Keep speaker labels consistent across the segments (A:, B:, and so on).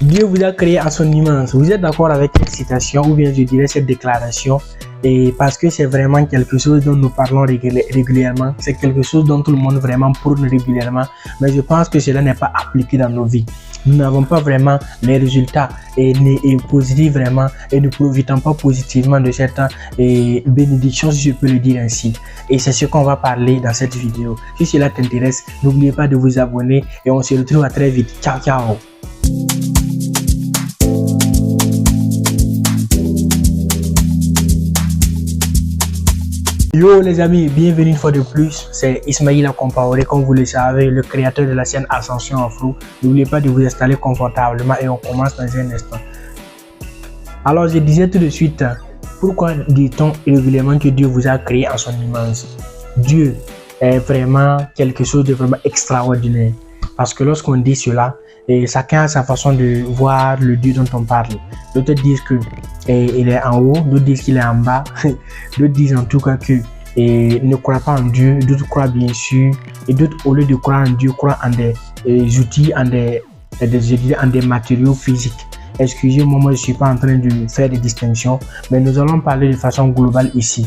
A: Dieu vous a créé à son image. Vous êtes d'accord avec cette citation ou bien je dirais cette déclaration? Et parce que c'est vraiment quelque chose dont nous parlons régulièrement, c'est quelque chose dont tout le monde vraiment prône régulièrement, mais je pense que cela n'est pas appliqué dans nos vies. Nous n'avons pas vraiment les résultats et positifs vraiment et ne profitons pas positivement de cette bénédiction, si je peux le dire ainsi. Et c'est ce qu'on va parler dans cette vidéo. Si cela t'intéresse, n'oubliez pas de vous abonner et on se retrouve à très vite. Ciao, ciao! Yo les amis, bienvenue une fois de plus, c'est Ismaïla Compaoré, comme vous le savez, le créateur de la chaîne Ascension Afro. N'oubliez pas de vous installer confortablement et on commence dans un instant. Alors je disais tout de suite, pourquoi dit-on régulièrement que Dieu vous a créé en son image? Dieu est vraiment quelque chose de vraiment extraordinaire. Parce que lorsqu'on dit cela, chacun a sa façon de voir le Dieu dont on parle. D'autres disent qu'il est en haut, d'autres disent qu'il est en bas, d'autres disent en tout cas que ne croient pas en Dieu, d'autres croient bien sûr, et d'autres au lieu de croire en Dieu, croient en des outils, en des matériaux physiques. Excusez-moi, moi je ne suis pas en train de faire des distinctions, mais nous allons parler de façon globale ici.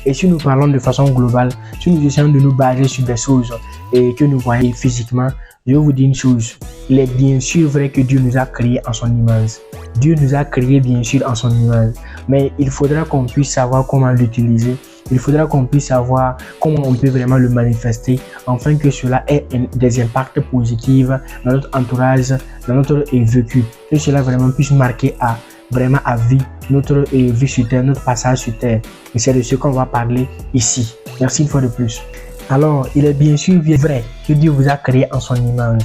A: Et si nous parlons de façon globale, si nous essayons de nous baser sur des choses que nous voyons physiquement, je vais vous dire une chose, il est bien sûr vrai que Dieu nous a créés en son image. Dieu nous a créés bien sûr en son image, mais il faudra qu'on puisse savoir comment l'utiliser. Il faudra qu'on puisse savoir comment on peut vraiment le manifester afin que cela ait des impacts positifs dans notre entourage, dans notre vécu. Que cela vraiment puisse marquer vraiment à vie notre vie sur terre, notre passage sur terre. Et c'est de ce qu'on va parler ici. Merci une fois de plus. Alors, il est bien sûr vrai que Dieu vous a créé en son image.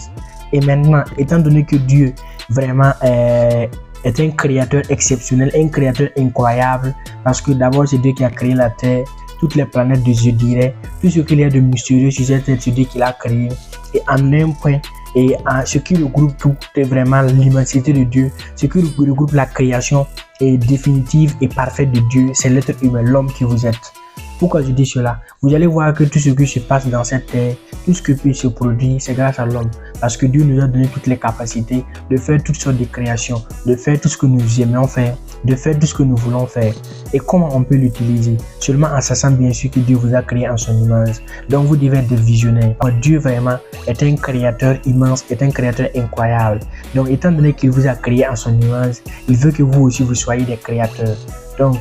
A: Et maintenant, étant donné que Dieu vraiment est un créateur exceptionnel, un créateur incroyable, parce que d'abord c'est Dieu qui a créé la terre, toutes les planètes de Dieu, dirais, tout ce qu'il y a de mystérieux sur cette terre, c'est Dieu qui l'a créé. Et en un point, ce qui regroupe tout est vraiment l'immensité de Dieu, ce qui regroupe la création définitive et parfaite de Dieu, c'est l'être humain, l'homme qui vous êtes. Pourquoi je dis cela? Vous allez voir que tout ce qui se passe dans cette terre, tout ce qui peut se produire, c'est grâce à l'homme. Parce que Dieu nous a donné toutes les capacités de faire toutes sortes de créations, de faire tout ce que nous aimons faire, de faire tout ce que nous voulons faire. Et comment on peut l'utiliser? Seulement en sachant bien sûr que Dieu vous a créé en son image. Donc vous devez être des visionnaires. Dieu vraiment est un créateur immense, est un créateur incroyable. Donc étant donné qu'il vous a créé en son image, il veut que vous aussi vous soyez des créateurs. Donc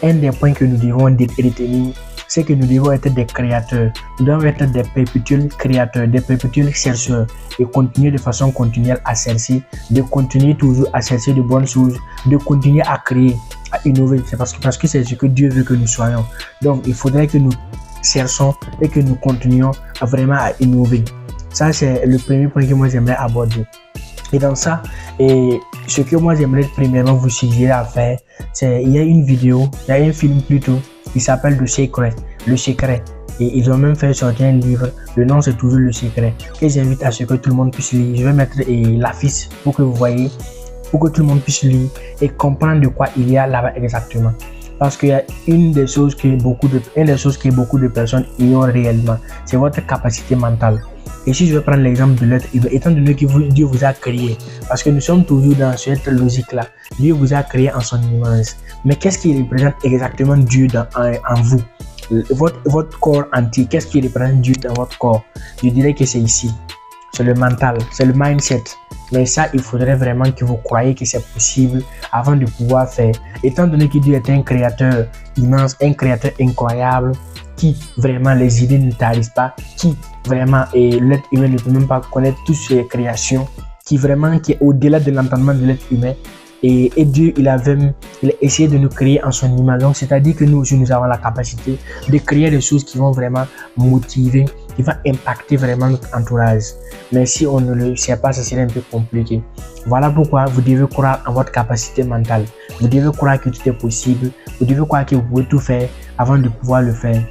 A: un des points que nous devons retenir, c'est que nous devons être des créateurs. Nous devons être des perpétuels créateurs, des perpétuels chercheurs et continuer de façon continuelle à chercher, de continuer toujours à chercher de bonnes choses, de continuer à créer, à innover. C'est parce que c'est ce que Dieu veut que nous soyons. Donc, il faudrait que nous cherchions et que nous continuions à innover. Ça, c'est le premier point que moi j'aimerais aborder. Et dans ça, ce que moi j'aimerais premièrement vous suggérer à faire, c'est il y a une vidéo, il y a un film plutôt, qui s'appelle Le Secret. Et ils ont même fait sortir un livre, le nom c'est toujours Le Secret, que j'invite à ce que tout le monde puisse lire. Je vais mettre l'affiche pour que vous voyez, pour que tout le monde puisse lire et comprendre de quoi il y a là-bas exactement. Parce qu'il y a une des choses que beaucoup de personnes ignorent réellement, c'est votre capacité mentale. Et si je vais prendre l'exemple de l'être humain, étant donné que Dieu vous a créé, parce que nous sommes toujours dans cette logique-là, Dieu vous a créé en son image. Mais qu'est-ce qui représente exactement Dieu en vous? Votre corps entier, qu'est-ce qui représente Dieu dans votre corps? Je dirais que c'est ici. C'est le mental, c'est le mindset. Mais ça, il faudrait vraiment que vous croyez que c'est possible avant de pouvoir faire. Étant donné que Dieu est un créateur immense, un créateur incroyable, qui vraiment les idées ne tarissent pas, qui vraiment l'être humain ne peut même pas connaître toutes ses créations, qui est au-delà de l'entendement de l'être humain. Et Dieu, il a essayé de nous créer en son image. Donc, c'est-à-dire que nous aussi, nous avons la capacité de créer des choses qui vont vraiment motiver, qui vont impacter vraiment notre entourage. Mais si on ne le sait pas, ça serait un peu compliqué. Voilà pourquoi vous devez croire en votre capacité mentale. Vous devez croire que tout est possible. Vous devez croire que vous pouvez tout faire avant de pouvoir le faire.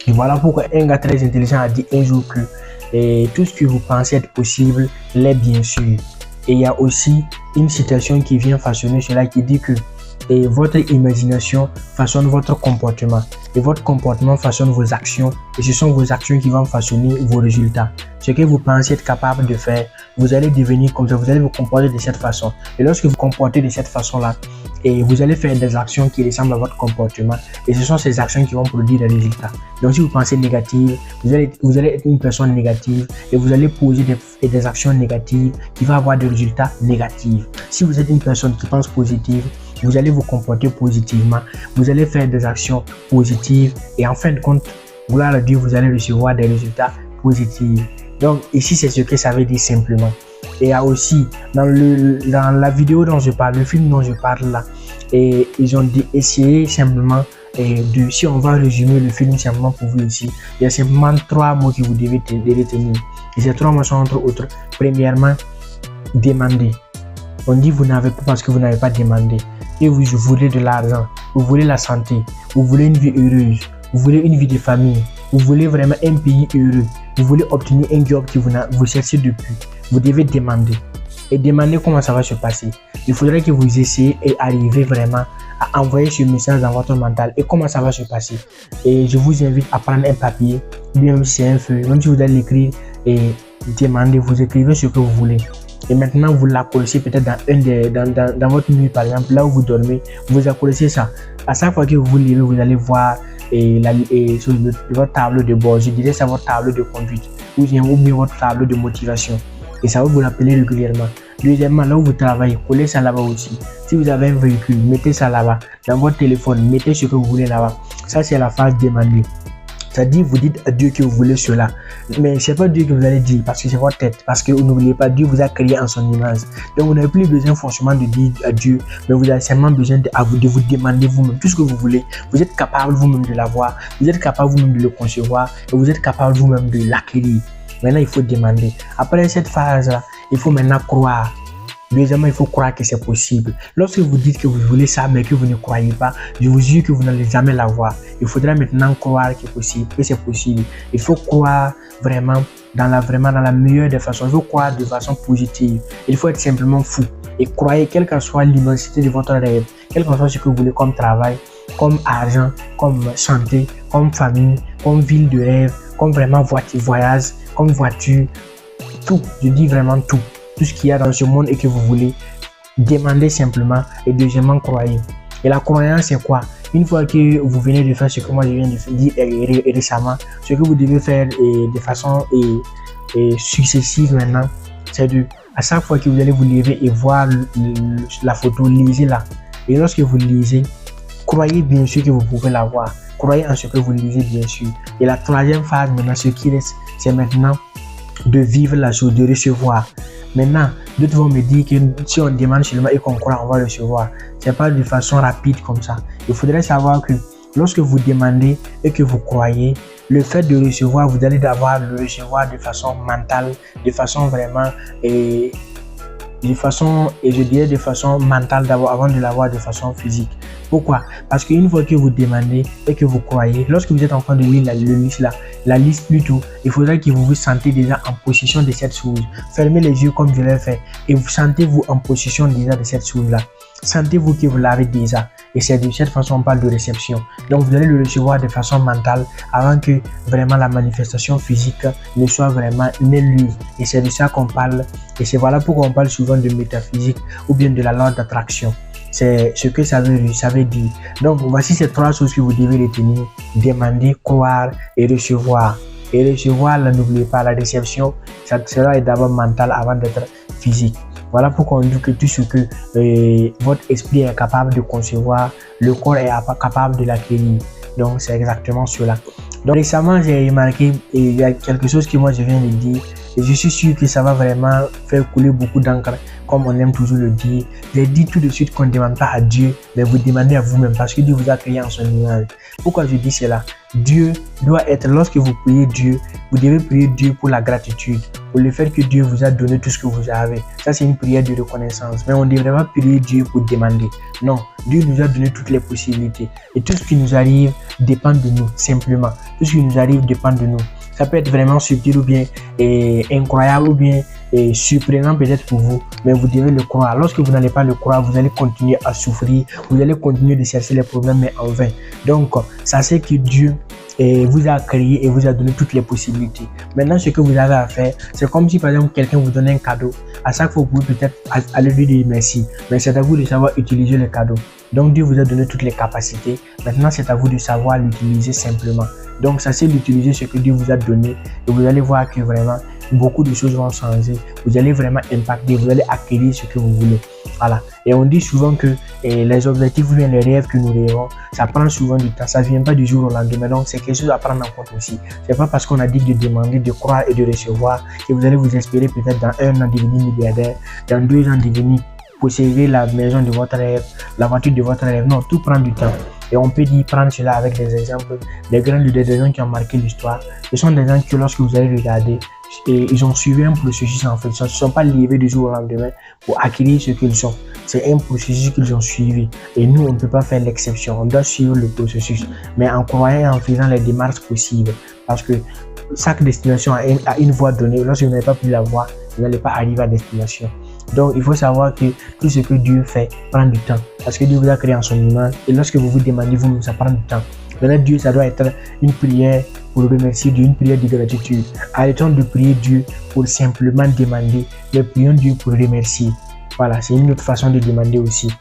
A: Et voilà pourquoi un gars très intelligent a dit un jour que tout ce que vous pensez être possible l'est bien sûr. Et il y a aussi une citation qui vient façonner cela qui dit que et votre imagination façonne votre comportement et votre comportement façonne vos actions et ce sont vos actions qui vont façonner vos résultats. Ce que vous pensez être capable de faire, vous allez devenir comme ça, vous allez vous comporter de cette façon. Et lorsque vous comportez de cette façon-là, et vous allez faire des actions qui ressemblent à votre comportement et ce sont ces actions qui vont produire des résultats. Donc si vous pensez négative, vous allez être une personne négative et vous allez poser des actions négatives qui vont avoir des résultats négatifs. Si vous êtes une personne qui pense positive, vous allez vous comporter positivement, vous allez faire des actions positives et en fin de compte, gloire à Dieu, vous allez recevoir des résultats positifs. Donc ici, c'est ce que ça veut dire simplement. Et il y a aussi, dans la vidéo dont je parle, le film dont je parle là, et ils ont essayé simplement, si on va résumer le film simplement pour vous ici, il y a simplement 3 mots que vous devez retenir. Et ces 3 mots sont entre autres, premièrement, demander. On dit vous n'avez pas parce que vous n'avez pas demandé. Et vous voulez de l'argent, vous voulez la santé, vous voulez une vie heureuse, vous voulez une vie de famille, vous voulez vraiment un pays heureux, vous voulez obtenir un job que vous cherchez depuis. Vous devez demander. Et demander comment ça va se passer. Il faudrait que vous essayez et arrivez vraiment à envoyer ce message dans votre mental. Et comment ça va se passer. Et je vous invite à prendre un papier, même si c'est un feuille, même si vous allez l'écrire et demander, vous écrivez ce que vous voulez. Et maintenant, vous l'accolez peut-être dans votre nuit, par exemple, là où vous dormez, vous accolez ça. À chaque fois que vous vous levez, vous allez voir sur votre tableau de bord, je dirais ça votre tableau de conduite, ou bien votre tableau de motivation. Et ça va vous l'appeler régulièrement. Deuxièmement, là où vous travaillez, collez ça là-bas aussi. Si vous avez un véhicule, mettez ça là-bas. Dans votre téléphone, mettez ce que vous voulez là-bas. Ça, c'est la phase demander. C'est-à-dire, vous dites à Dieu que vous voulez cela. Mais ce n'est pas Dieu que vous allez dire parce que c'est votre tête. Parce que n'oubliez pas, Dieu vous a créé en son image. Donc, vous n'avez plus besoin forcément de dire à Dieu, mais vous avez seulement besoin de vous demander vous-même tout ce que vous voulez. Vous êtes capable vous-même de l'avoir. Vous êtes capable vous-même de le concevoir. Et vous êtes capable vous-même de l'acquérir. Maintenant, il faut demander. Après cette phase-là, il faut maintenant croire. Deuxièmement, il faut croire que c'est possible. Lorsque vous dites que vous voulez ça, mais que vous ne croyez pas, je vous jure que vous n'allez jamais l'avoir. Il faudra maintenant croire que c'est possible. Il faut croire vraiment dans la meilleure des façons. Il faut croire de façon positive. Il faut être simplement fou. Et croyez, quelle que soit l'immensité de votre rêve, quel que soit ce que vous voulez comme travail, comme argent, comme santé, comme famille, comme ville de rêve, comme vraiment voyage, comme voiture, tout, je dis vraiment tout ce qu'il y a dans ce monde et que vous voulez, demandez simplement et deuxièmement croyez. Et la croyance c'est quoi? Une fois que vous venez de faire ce que moi je viens de dire récemment, ce que vous devez faire de façon successive maintenant, c'est à chaque fois que vous allez vous lever et voir la photo, lisez-la. Et lorsque vous lisez, croyez bien sûr que vous pouvez la voir. Croyez en ce que vous lisez bien sûr. Et la troisième phase maintenant, ce qui reste, c'est maintenant de vivre la chose, de recevoir. Maintenant, d'autres vont me dire que si on demande seulement et qu'on croit, on va recevoir. Ce n'est pas de façon rapide comme ça. Il faudrait savoir que lorsque vous demandez et que vous croyez, le fait de recevoir, vous allez devoir le recevoir de façon mentale, de façon vraiment je dirais de façon mentale d'abord avant de l'avoir de façon physique. Pourquoi? Parce qu'une fois que vous demandez et que vous croyez, lorsque vous êtes en train de lire la liste plutôt, il faudra que vous vous sentez déjà en possession de cette chose. Fermez les yeux comme je l'ai fait et vous sentez-vous en possession déjà de cette chose-là. Sentez-vous que vous l'avez déjà. Et c'est de cette façon qu'on parle de réception. Donc vous allez le recevoir de façon mentale avant que vraiment la manifestation physique ne soit vraiment née. Et c'est de ça qu'on parle. Et c'est voilà pourquoi on parle souvent de métaphysique ou bien de la loi d'attraction. C'est ce que ça veut dire. Donc voici ces 3 choses que vous devez retenir. Demander, croire et recevoir. Et recevoir, n'oubliez pas, la réception, ça sera d'abord mental avant d'être physique. Voilà pourquoi on dit que tout ce que votre esprit est capable de concevoir, le corps est capable de l'acquérir. Donc c'est exactement cela. Donc récemment j'ai remarqué, et il y a quelque chose que moi je viens de dire, et je suis sûr que ça va vraiment faire couler beaucoup d'encre, comme on aime toujours le dire. J'ai dit tout de suite qu'on ne demande pas à Dieu, mais vous demandez à vous-même, parce que Dieu vous a créé en son image. Pourquoi je dis cela? Dieu doit être, lorsque vous priez Dieu, vous devez prier Dieu pour la gratitude, pour le fait que Dieu vous a donné tout ce que vous avez. Ça c'est une prière de reconnaissance, mais on ne devrait pas prier Dieu pour demander. Non, Dieu nous a donné toutes les possibilités et tout ce qui nous arrive dépend de nous, simplement. Tout ce qui nous arrive dépend de nous. Ça peut être vraiment subtil ou bien incroyable ou bien surprenant peut-être pour vous, mais vous devez le croire. Lorsque vous n'allez pas le croire, vous allez continuer à souffrir, vous allez continuer de chercher les problèmes, mais en vain. Donc, sachez que Dieu vous a créé et vous a donné toutes les possibilités. Maintenant, ce que vous avez à faire, c'est comme si par exemple quelqu'un vous donnait un cadeau. À chaque fois, vous pouvez peut-être aller lui dire merci, mais c'est à vous de savoir utiliser le cadeau. Donc Dieu vous a donné toutes les capacités. Maintenant, c'est à vous de savoir l'utiliser simplement. Donc, sachez d'utiliser ce que Dieu vous a donné et vous allez voir que vraiment beaucoup de choses vont changer. Vous allez vraiment impacter, vous allez acquérir ce que vous voulez. Voilà. Et on dit souvent que les objectifs ou bien les rêves que nous rêvons, ça prend souvent du temps. Ça ne vient pas du jour au lendemain. Donc, c'est quelque chose à prendre en compte aussi. C'est pas parce qu'on a dit de demander, de croire et de recevoir que vous allez vous espérer peut-être dans 1 an devenir milliardaire, dans 2 ans devenir posséder la maison de votre rêve, la voiture de votre rêve. Non, tout prend du temps. Et on peut prendre cela avec des exemples, des grands leaders, des gens qui ont marqué l'histoire. Ce sont des gens que lorsque vous allez regarder, ils ont suivi un processus en fait. Ils ne sont pas livrés du jour au lendemain pour acquérir ce qu'ils sont. C'est un processus qu'ils ont suivi. Et nous, on ne peut pas faire l'exception. On doit suivre le processus, mais en croyant et en faisant les démarches possibles. Parce que chaque destination a une voie donnée. Lorsque vous n'avez pas pris la voie, vous n'allez pas arriver à destination. Donc, il faut savoir que tout ce que Dieu fait prend du temps. Parce que Dieu vous a créé en son image. Et lorsque vous vous demandez vous-même, ça prend du temps. Maintenant, Dieu, ça doit être une prière pour remercier Dieu, une prière de gratitude. Arrêtons de prier Dieu pour simplement demander, mais prions Dieu pour remercier. Voilà, c'est une autre façon de demander aussi.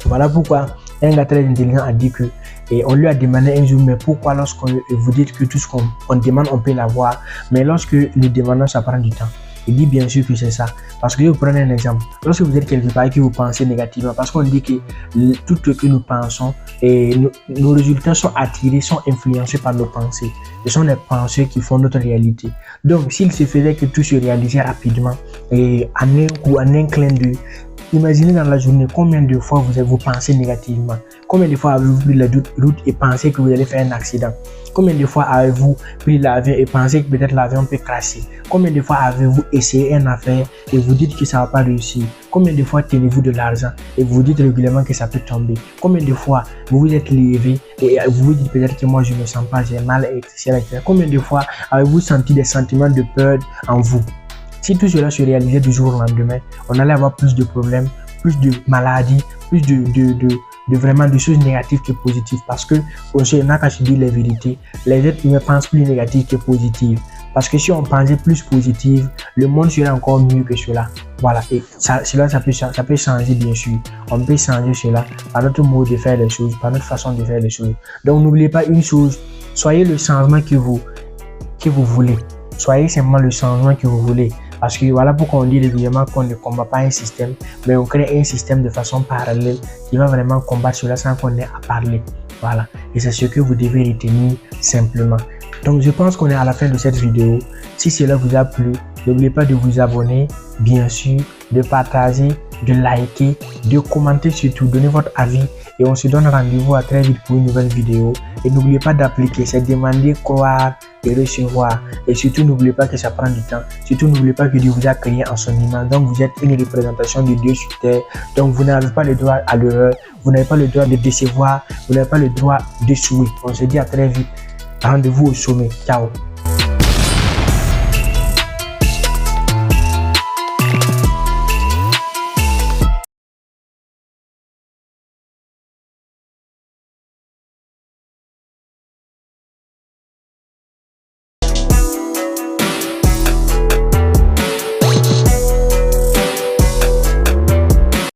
A: Voilà pourquoi un gars très intelligent a dit que, et on lui a demandé un jour, mais pourquoi lorsque vous dites que tout ce qu'on demande, on peut l'avoir, mais lorsque nous demandons, ça prend du temps. Il dit bien sûr que c'est ça. Parce que je vous prends un exemple. Lorsque vous êtes quelque part et que vous pensez négativement, parce qu'on dit que tout ce que nous pensons et nos résultats sont attirés, sont influencés par nos pensées. Ce sont les pensées qui font notre réalité. Donc, s'il se faisait que tout se réalisait rapidement et en un coup, en un clin d'œil, imaginez dans la journée combien de fois vous pensez négativement. Combien de fois avez-vous pris la route et pensé que vous allez faire un accident? Combien de fois avez-vous pris l'avion et pensé que peut-être l'avion peut crasher? Combien de fois avez-vous essayé une affaire et vous dites que ça ne va pas réussir? Combien de fois tenez-vous de l'argent et vous dites régulièrement que ça peut tomber? Combien de fois vous vous êtes levé et vous vous dites peut-être que moi je ne me sens pas, j'ai mal, etc. Combien de fois avez-vous senti des sentiments de peur en vous? Si tout cela se réalisait du jour au lendemain, on allait avoir plus de problèmes, plus de maladies, plus de vraiment de choses négatives que positives. Parce que on n'a qu'à se dire les vérités. Les êtres humains pensent plus négatif que positif. Parce que si on pensait plus positif, le monde serait encore mieux que cela. Voilà. Et cela, ça peut changer bien sûr. On peut changer cela par notre mode de faire les choses, par notre façon de faire les choses. Donc n'oubliez pas une chose, soyez le changement que vous voulez. Soyez simplement le changement que vous voulez. Parce que voilà pourquoi on dit régulièrement qu'on ne combat pas un système, mais on crée un système de façon parallèle qui va vraiment combattre cela sans qu'on ait à parler. Voilà. Et c'est ce que vous devez retenir simplement. Donc je pense qu'on est à la fin de cette vidéo. Si cela vous a plu, n'oubliez pas de vous abonner, bien sûr, de partager, de liker, de commenter surtout, donner votre avis. Et on se donne rendez-vous à très vite pour une nouvelle vidéo. Et n'oubliez pas d'appliquer, c'est demander, croire et recevoir. Et surtout, n'oubliez pas que ça prend du temps. Surtout, n'oubliez pas que Dieu vous a créé en son image. Donc, vous êtes une représentation de Dieu sur terre. Donc, vous n'avez pas le droit à l'erreur. Vous n'avez pas le droit de décevoir. Vous n'avez pas le droit d'échouer. On se dit à très vite. Rendez-vous au sommet. Ciao.